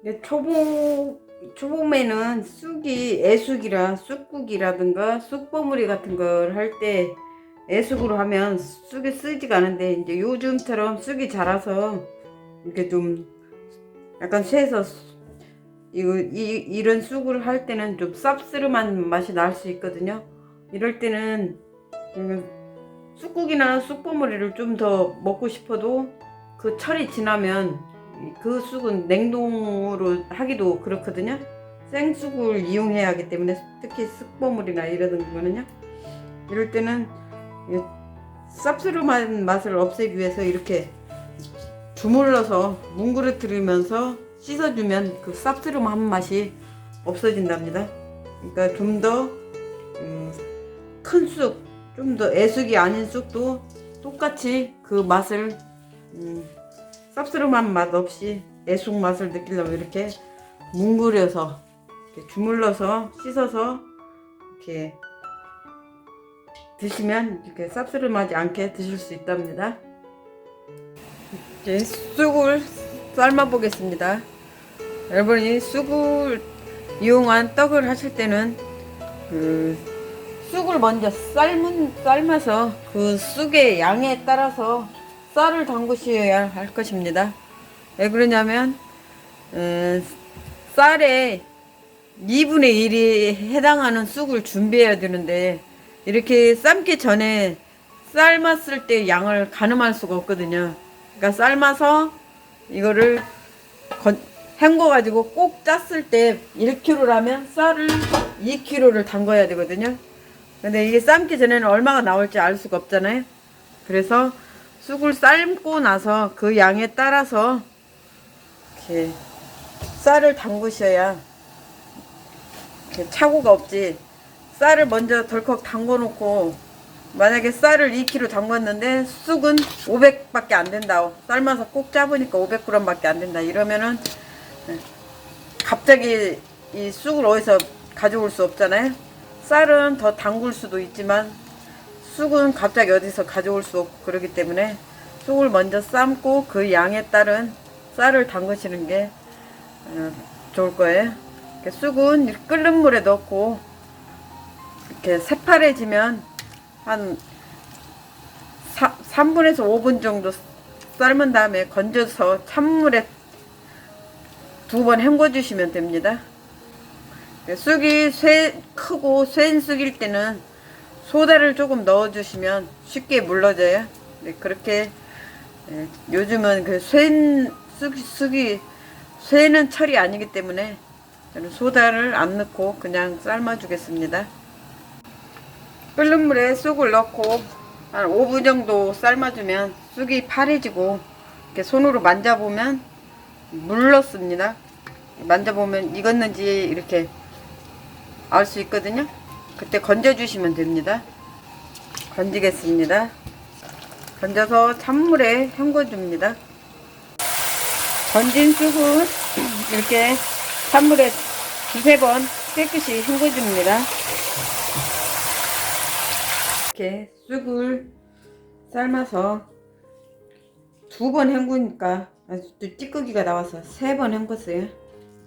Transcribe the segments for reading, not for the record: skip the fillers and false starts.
이게 초봄에는 쑥이 애쑥이라 쑥국이라든가 쑥버무리 같은 걸 할 때 애쑥으로 하면 쑥이 쓰지가 않은데, 이제 요즘처럼 쑥이 자라서 이렇게 좀 약간 쇠서 이런 쑥을 할 때는 좀 쌉스름한 맛이 날 수 있거든요. 이럴 때는 쑥국이나 쑥버무리를 좀 더 먹고 싶어도 그 철이 지나면 그 쑥은 냉동으로 하기도 그렇거든요. 생쑥을 이용해야 하기 때문에, 특히 쑥버무리나 이런 거는요. 이럴 때는 쌉스름한 맛을 없애기 위해서 이렇게 주물러서 뭉그러뜨리면서 씻어주면 그 쌉스름한 맛이 없어진답니다. 그러니까 좀 더 큰 쑥, 좀 더 애쑥이 아닌 쑥도 똑같이 그 맛을 쌉스름한 맛 없이 애쑥 맛을 느끼려면 이렇게 뭉그려서 이렇게 주물러서 씻어서 이렇게 드시면 이렇게 쌉스름하지 않게 드실 수 있답니다. 이제 쑥을 삶아 보겠습니다. 여러분이 쑥을 이용한 떡을 하실 때는 쑥을 먼저 삶아서 그 쑥의 양에 따라서 쌀을 담그셔야 할 것입니다. 왜 그러냐면 쌀에 2분의 1이 해당하는 쑥을 준비해야 되는데, 이렇게 삶기 전에 삶았을 때 양을 가늠할 수가 없거든요. 그러니까 삶아서 이거를 헹궈 가지고 꼭 짰을 때 1kg라면 쌀을 2kg를 담궈야 되거든요. 근데 이게 삶기 전에는 얼마가 나올지 알 수가 없잖아요. 그래서 쑥을 삶고 나서 그 양에 따라서 이렇게 쌀을 담그셔야 이렇게 착오가 없지. 쌀을 먼저 덜컥 담궈 놓고, 만약에 쌀을 2kg 담궜는데 쑥은 500밖에 안 된다, 삶아서 꼭 짜보니까 500g 밖에 안 된다, 이러면은 갑자기 이 쑥을 어디서 가져올 수 없잖아요. 쌀은 더 담글 수도 있지만 쑥은 갑자기 어디서 가져올 수 없고, 그러기 때문에 쑥을 먼저 삶고 그 양에 따른 쌀을 담그시는 게 좋을 거예요. 쑥은 끓는 물에 넣고 이렇게 새파래지면 한 3분에서 5분 정도 삶은 다음에 건져서 찬물에 2번 헹궈 주시면 됩니다. 쑥이 크고 센 쑥일 때는 소다를 조금 넣어 주시면 쉽게 물러져요. 네, 그렇게 요즘은 그 쑥이 쇠는 철이 아니기 때문에 저는 소다를 안 넣고 그냥 삶아 주겠습니다. 끓는 물에 쑥을 넣고 한 5분 정도 삶아주면 쑥이 파래지고, 이렇게 손으로 만져보면 물렀습니다. 만져보면 익었는지 이렇게 알 수 있거든요. 그때 건져주시면 됩니다. 건지겠습니다. 건져서 찬물에 헹궈줍니다. 건진 쑥은 이렇게 찬물에 2~3번 깨끗이 헹궈줍니다. 이렇게 쑥을 삶아서 2번 헹구니까 아주 찌꺼기가 나와서 3번 헹궜어요.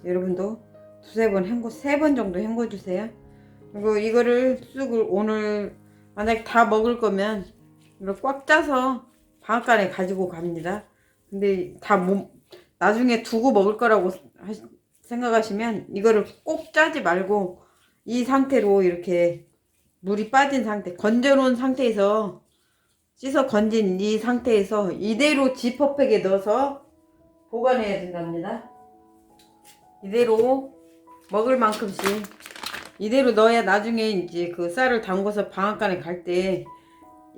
여러분도 2~3번 3번 정도 헹궈 주세요. 그리고 이거를 쑥을 오늘 만약에 다 먹을 거면 이걸 꽉 짜서 방앗간에 가지고 갑니다. 근데 나중에 두고 먹을 거라고 생각하시면 이거를 꼭 짜지 말고 이 상태로 이렇게 물이 빠진 상태, 건져 놓은 상태에서, 씻어 건진 이 상태에서 이대로 지퍼백에 넣어서 보관해야 된답니다. 이대로 먹을 만큼씩 이대로 넣어야 나중에 이제 그 쌀을 담궈서 방앗간에 갈 때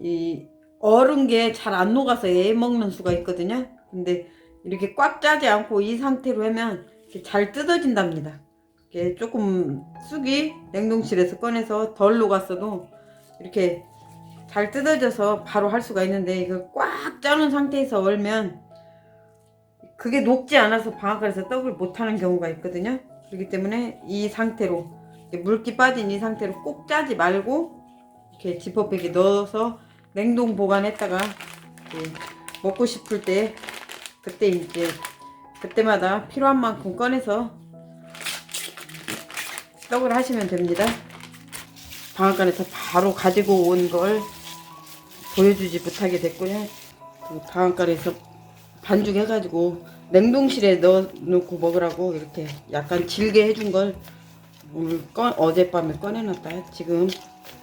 이 얼은 게 잘 안 녹아서 애 먹는 수가 있거든요. 근데 이렇게 꽉 짜지 않고 이 상태로 하면 이렇게 잘 뜯어진답니다. 이렇게 조금 쑥이 냉동실에서 꺼내서 덜 녹았어도 이렇게 잘 뜯어져서 바로 할 수가 있는데, 이걸 꽉 짜놓은 상태에서 얼면 그게 녹지 않아서 방앗간에서 떡을 못 하는 경우가 있거든요. 그렇기 때문에 이 상태로, 물기 빠진 이 상태로 꼭 짜지 말고 이렇게 지퍼백에 넣어서 냉동 보관했다가 먹고 싶을 때 그때 그때마다 필요한 만큼 꺼내서 떡을 하시면 됩니다. 방앗간에서 바로 가지고 온 걸 보여주지 못하게 됐고요. 그 방앗간에서 반죽해가지고 냉동실에 넣어놓고 먹으라고 이렇게 약간 질게 해준 걸 오늘 어젯밤에 꺼내놨다 지금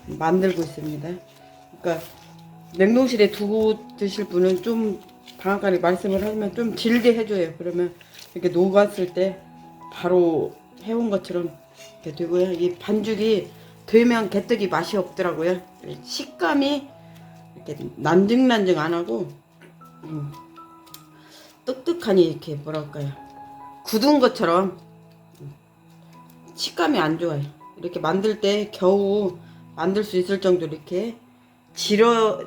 만들고 있습니다. 그러니까 냉동실에 두고 드실 분은 좀 방앗간에 말씀을 하면 좀 질게 해줘요. 그러면 이렇게 녹았을 때 바로 해온 것처럼 이렇게 되고요. 이 반죽이 되면 개떡이 맛이 없더라고요. 식감이 이렇게 난증난증 안 하고 떡떡하니 이렇게 뭐랄까요, 굳은 것처럼 식감이 안 좋아요. 이렇게 만들 때 겨우 만들 수 있을 정도로 이렇게 질어야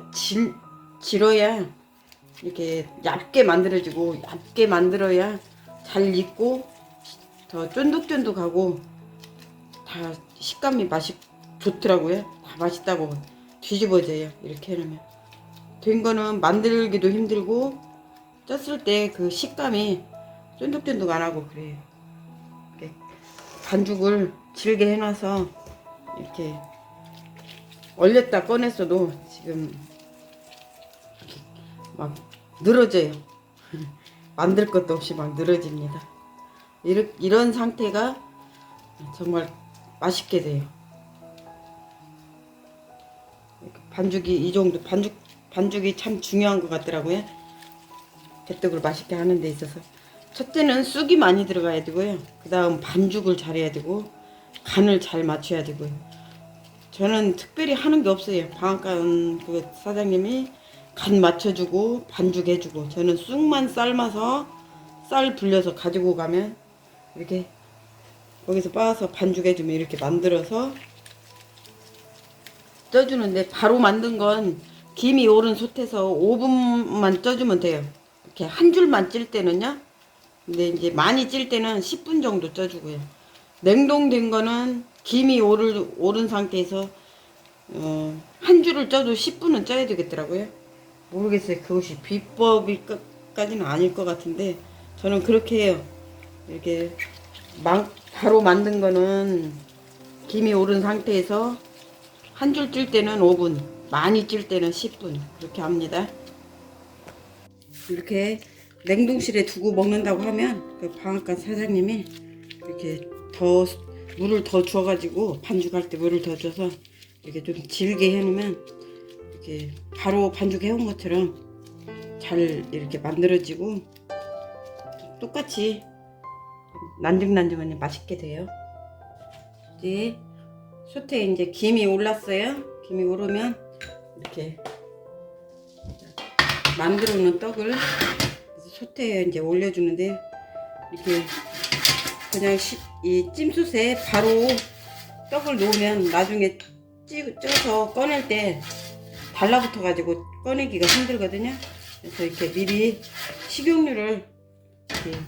이렇게 얇게 만들어지고, 얇게 만들어야 잘 익고 더 쫀득쫀득하고 다 식감이 맛이 좋더라고요. 다 맛있다고 뒤집어져요. 이렇게 해놓으면 된 거는 만들기도 힘들고 쪘을 때 그 식감이 쫀득쫀득 안 하고 그래요. 이렇게 반죽을 질게 해놔서 이렇게 얼렸다 꺼냈어도 지금 이렇게 막 늘어져요. 만들 것도 없이 막 늘어집니다. 이런 상태가 정말 맛있게 돼요. 반죽이 이 정도, 반죽이 참 중요한 것 같더라고요. 개떡을 맛있게 하는 데 있어서 첫째는 쑥이 많이 들어가야 되고요. 그 다음 반죽을 잘해야 되고 간을 잘 맞춰야 되고요. 저는 특별히 하는 게 없어요. 방앗간 그 사장님이 간 맞춰주고 반죽해주고, 저는 쑥만 삶아서 쌀 불려서 가지고 가면 이렇게 거기서 빻아서 반죽해주면 이렇게 만들어서 쪄주는데, 바로 만든 건 김이 오른 솥에서 5분만 쪄주면 돼요. 이렇게 한 줄만 찔 때는요. 근데 이제 많이 찔 때는 10분 정도 쪄주고요. 냉동된 거는 김이 오른 상태에서 한 줄을 쪄도 10분은 쪄야 되겠더라고요. 모르겠어요. 그것이 비법일까지는 아닐 것 같은데 저는 그렇게 해요. 이렇게 바로 만든 거는 김이 오른 상태에서 한 줄 찔 때는 5분, 많이 찔 때는 10분 그렇게 합니다. 이렇게 냉동실에 두고 먹는다고 하면 그 방앗간 사장님이 이렇게 더 물을 더 줘가지고 반죽할 때 물을 더 줘서 이렇게 좀 질게 해놓으면 이렇게 바로 반죽해온 것처럼 잘 이렇게 만들어지고 똑같이 난증난증하니 맛있게 돼요. 이제 솥에 이제 김이 올랐어요. 김이 오르면 이렇게 만들어 놓은 떡을 솥에 이제 올려주는데, 이렇게 그냥 이 찜솥에 바로 떡을 놓으면 나중에 쪄서 꺼낼 때 달라붙어 가지고 꺼내기가 힘들거든요. 그래서 이렇게 미리 식용유를 이렇게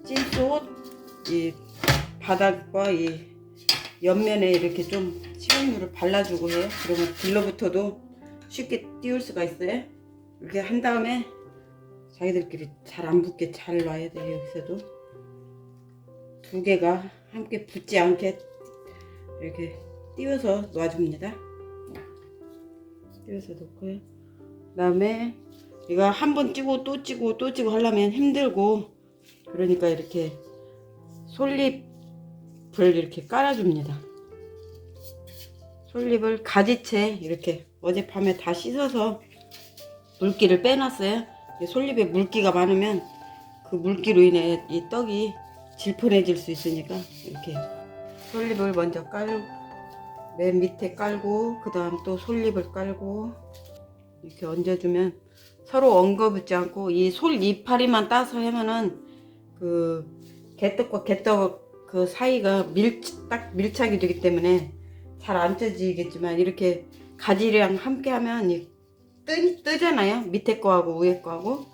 찜솥 이 바닥과 이 옆면에 이렇게 좀 식용유를 발라주고 해요. 그러면 들러붙어도 쉽게 띄울 수가 있어요. 이렇게 한 다음에 자기들끼리 잘 안 붙게 잘 놔야 돼요. 여기서도 두 개가 함께 붙지 않게 이렇게 띄워서 놔줍니다. 띄워서 놓고요. 그 다음에 이거 한 번 찌고 또 찌고 또 찌고 하려면 힘들고, 그러니까 이렇게 솔잎을 이렇게 깔아줍니다. 솔잎을 가지채 이렇게 어젯밤에 다 씻어서 물기를 빼놨어요. 솔잎에 물기가 많으면 그 물기로 인해 이 떡이 질펀해질 수 있으니까 이렇게 솔잎을 먼저 맨 밑에 깔고 그 다음 또 솔잎을 깔고 이렇게 얹어주면 서로 엉거붙지 않고, 이 솔잎파리만 따서 하면은 그 개떡과 개떡 그 사이가 딱 밀착이 되기 때문에 잘 안 쪄지겠지만, 이렇게 가지랑 함께 하면 뜨잖아요. 밑에 거하고 위에 거하고.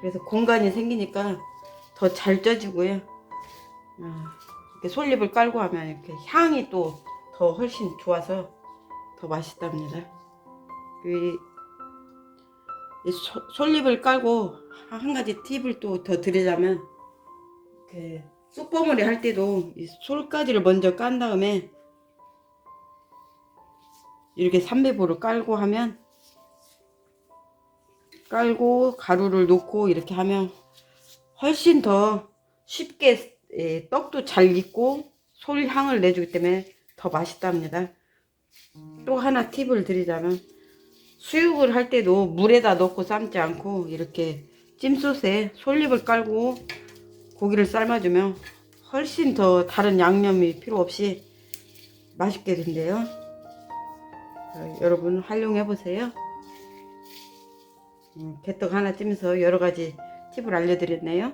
그래서 공간이 생기니까 더 잘 쪄지고요. 이렇게 솔잎을 깔고 하면 이렇게 향이 또 더 훨씬 좋아서 더 맛있답니다. 이 솔잎을 깔고 한 가지 팁을 또 더 드리자면, 그 쑥버무리 할 때도 이 솔가지를 먼저 깐 다음에 이렇게 삼배보를 깔고 하면, 깔고 가루를 넣고 이렇게 하면 훨씬 더 쉽게 떡도 잘 익고 솔향을 내주기 때문에 더 맛있답니다. 또 하나 팁을 드리자면, 수육을 할 때도 물에다 넣고 삶지 않고 이렇게 찜솥에 솔잎을 깔고 고기를 삶아주면 훨씬 더 다른 양념이 필요 없이 맛있게 된대요. 여러분 활용해 보세요. 개떡 하나 찌면서 여러가지 팁을 알려드렸네요.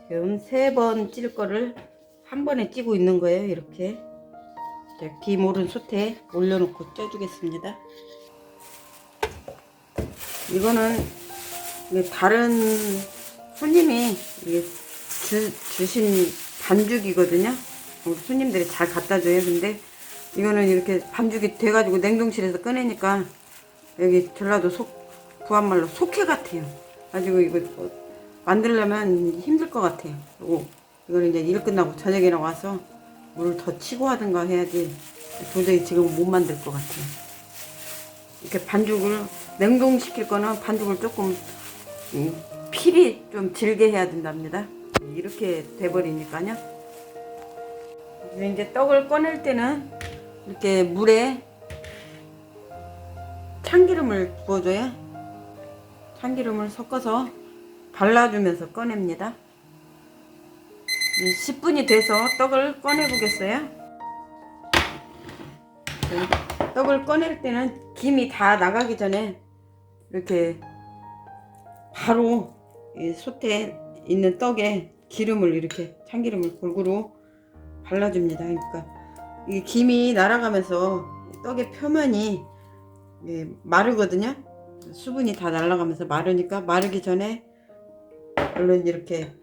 지금 3번 찔 거를 한 번에 찌고 있는 거예요. 이렇게 기 모른 솥에 올려놓고 쪄주겠습니다. 이거는 다른 손님이 주신 반죽이거든요. 우리 손님들이 잘 갖다 줘요. 근데 이거는 이렇게 반죽이 돼가지고 냉동실에서 꺼내니까 여기 전라도 구한말로 속해 같아요. 가지고 이거 만들려면 힘들 것 같아요. 이거는 이제 일 끝나고 저녁에 와서 물을 더 치고 하든가 해야지 도저히 지금 못 만들 것 같아요. 이렇게 반죽을 냉동시킬 거는 반죽을 조금 필히 좀 질게 해야 된답니다. 이렇게 돼버리니까요. 이제 떡을 꺼낼 때는 이렇게 물에 참기름을 부어줘요. 참기름을 섞어서 발라주면서 꺼냅니다. 10분이 돼서 떡을 꺼내 보겠어요. 떡을 꺼낼 때는 김이 다 나가기 전에 이렇게 바로 이 솥에 있는 떡에 기름을 이렇게 참기름을 골고루 발라줍니다. 그러니까 이 김이 날아가면서 떡의 표면이 마르거든요. 수분이 다 날아가면서 마르니까 마르기 전에 얼른 이렇게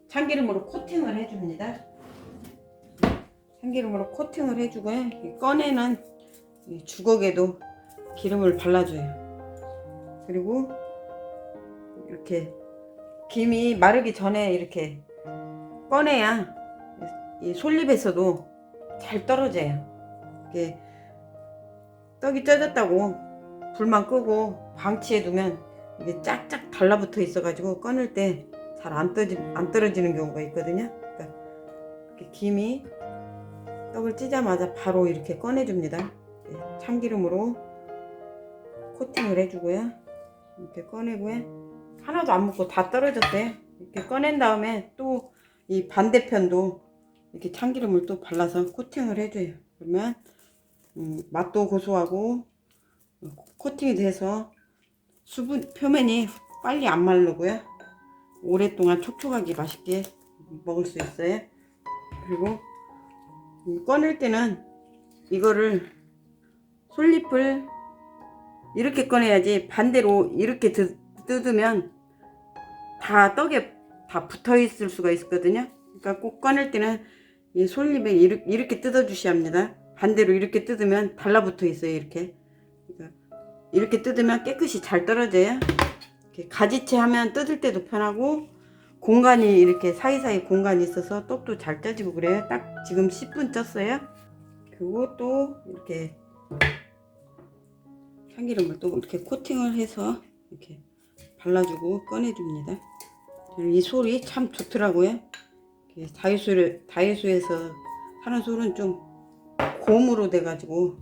참기름으로 코팅을 해줍니다. 참기름으로 코팅을 해주고요. 꺼내는 이 주걱에도 기름을 발라줘요. 그리고 이렇게 김이 마르기 전에 이렇게 꺼내야 이 솔잎에서도 잘 떨어져요. 이렇게 떡이 쪄졌다고 불만 끄고 방치해 두면 이게 짝짝 달라붙어 있어 가지고 꺼낼 때 잘 안 떨어지는 경우가 있거든요. 그러니까 이렇게 김이 떡을 찌자마자 바로 이렇게 꺼내 줍니다. 참기름으로 코팅을 해주고요. 이렇게 꺼내고요. 하나도 안 묻고 다 떨어졌어요. 이렇게 꺼낸 다음에 또 이 반대편도 이렇게 참기름을 또 발라서 코팅을 해줘요. 그러면 맛도 고소하고 코팅이 돼서 수분 표면이 빨리 안 마르고요. 오랫동안 촉촉하게 맛있게 먹을 수 있어요. 그리고 꺼낼 때는 이거를 솔잎을 이렇게 꺼내야지, 반대로 이렇게 뜯으면 다 떡에 다 붙어 있을 수가 있거든요. 그러니까 꼭 꺼낼 때는 이 솔잎에 이렇게 뜯어 주셔야 합니다. 반대로 이렇게 뜯으면 달라붙어 있어요. 이렇게 뜯으면 깨끗이 잘 떨어져요. 이렇게 가지채 하면 뜯을 때도 편하고 공간이 이렇게 사이사이 공간이 있어서 떡도 잘 쪄지고 그래요. 딱 지금 10분 쪘어요. 그리고 또 이렇게 참기름을 또 이렇게 코팅을 해서 이렇게 발라주고 꺼내줍니다. 이 솔이 참 좋더라고요. 다이소에서 사는 솔은 좀 고무로 돼가지고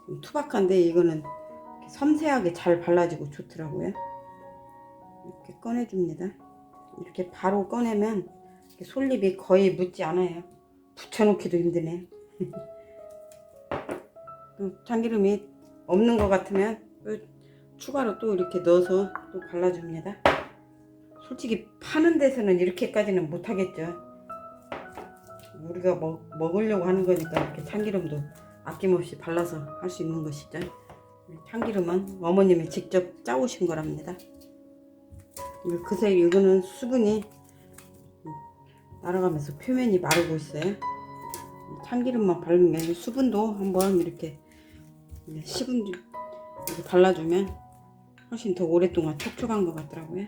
좀 투박한데 이거는 섬세하게 잘 발라지고 좋더라고요. 이렇게 꺼내줍니다. 이렇게 바로 꺼내면 솔잎이 거의 묻지 않아요. 붙여놓기도 힘드네요. 참기름이 없는 것 같으면 또 추가로 또 이렇게 넣어서 또 발라줍니다. 솔직히 파는 데서는 이렇게까지는 못하겠죠. 우리가 먹으려고 하는 거니까 이렇게 참기름도 아낌없이 발라서 할 수 있는 것이죠. 참기름은 어머님이 직접 짜오신 거랍니다. 그새 이거는 수분이 날아가면서 표면이 마르고 있어요. 참기름만 바르면 수분도 한번 이렇게 식은 이렇게 발라주면 훨씬 더 오랫동안 촉촉한 것 같더라고요.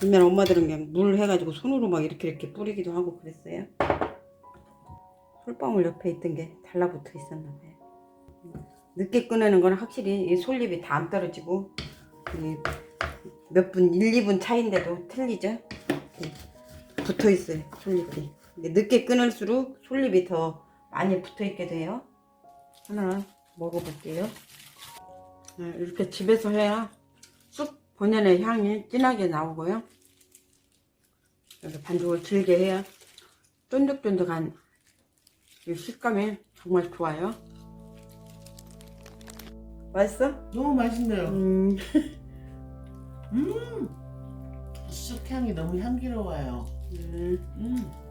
옛날 엄마들은 그냥 물 해가지고 손으로 막 이렇게 뿌리기도 하고 그랬어요. 솔방울 옆에 있던 게 달라붙어 있었나 봐요. 늦게 꺼내는 건 확실히 이 솔잎이 다 안 떨어지고 몇 분, 1, 2분 차이인데도 틀리죠? 붙어 있어요, 솔잎이. 근데 늦게 끊을수록 솔잎이 더 많이 붙어 있게 돼요. 하나 먹어볼게요. 이렇게 집에서 해야 쑥 본연의 향이 진하게 나오고요. 이렇게 반죽을 길게 해야 쫀득쫀득한 이 식감이 정말 좋아요. 맛있어? 너무 맛있네요. 음, 쑥향이 너무 향기로워요. 음.